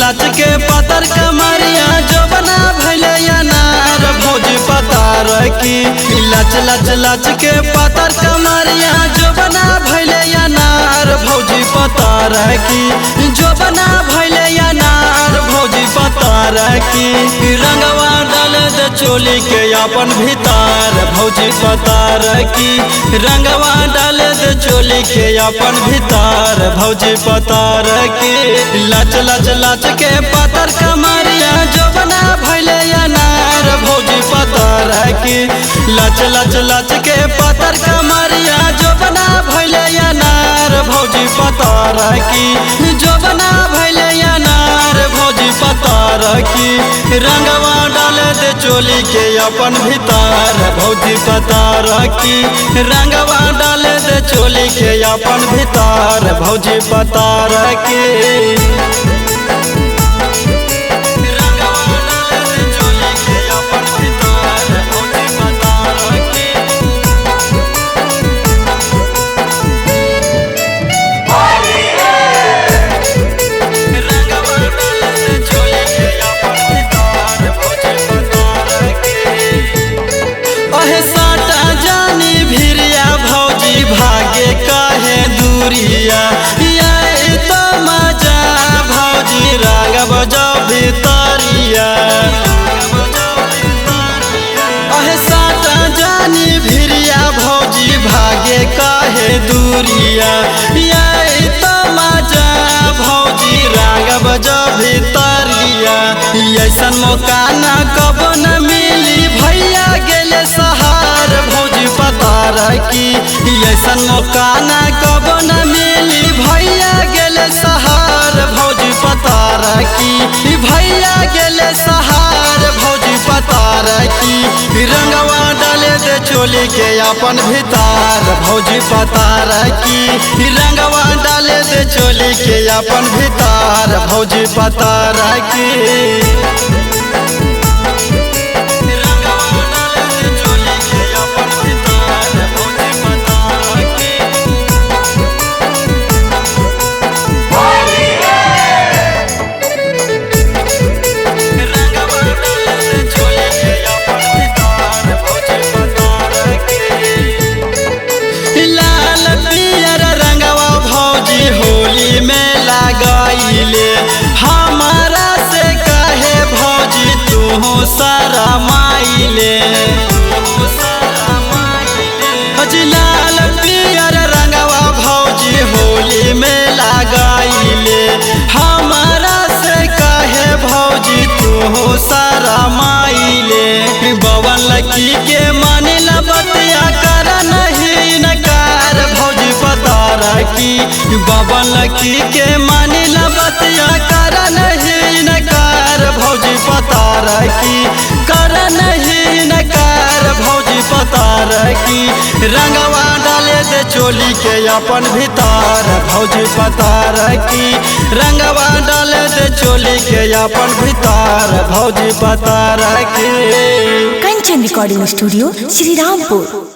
लच के पातर कमरिया जो बना भैले अनार भौजी पता रखी। लच के पातर कमरिया जो बना भैले अनार भौजी पता रखी। जो बना भैले अनार भौजी पता रखी। रंगवा डाल दे चोली के अपन भीतर भौजी पता रखी। रंगवा डाल दे चोली के अपन भीतर भौजी पता रखी। लच के पातर कमरिया जो बना भैले अनार भौजी पता रखी। लच के पातर कमरिया जो बना भैले अनार भौजी पता रखी। जो बना भैले अनार भौजी पता रखी। रंगवा डाल दे चोली के अपन भीतर भौजी पता रखी। रंगवा डाल दे चोली के अपन भीतर भौजी पता रखी। भागे कहे दूरिया ये तो मजा भौजी रागब जो भितरिया। साटा जानी भिरिया भौजी भागे कहे दूरिया ये तो मजा भौजी रागब जो भितरिया। ऐसन मौका न कब न मिली भैया गेले सहार भौजी पता रखी। ऐसन मौका न कब न मिली भैया गेले सहार भौजी पता रखी। भैया गेले सहार भौजी पता रखी। रंगवा डाले दे चोली के अपन भीतर भौजी पता रखी। रंगवा डाले दे चोली के अपन भीतर भौजी पता रखी। होली में लगाइले हमारा से कहे भौजी तू सारा माइले। लाल पियर रंगवा भौजी होली में लगाइले हमारा से कहे भौजी तू सारा माइले। बवन लकी के मानिल बतिया कर नहीं नकार भौजी पता रखी। बवन लकी के मानिल बतिया कर नहीं नकार भौजी पता रखी। कर नहीं नकार भौजी पता रखी। रंगवा डाले दे चोली के अपन भीतर भौजी पता रखी। रंगवा डाले दे चोली के अपन भीतर भौजी पता रखी। Kanchan recording studio Shri Rampur.